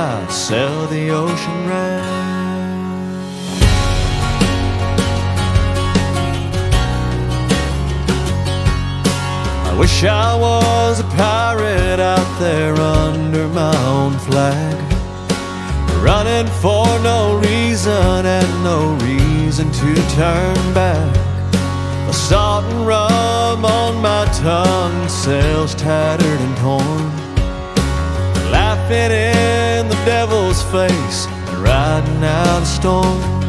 I'd sail the ocean round. I wish I was a pirate out there under my own flag, running for no reason and no reason to turn back. The salt and rum on my tongue, sails tattered and torn, laughing in the devil's face and riding out a storm.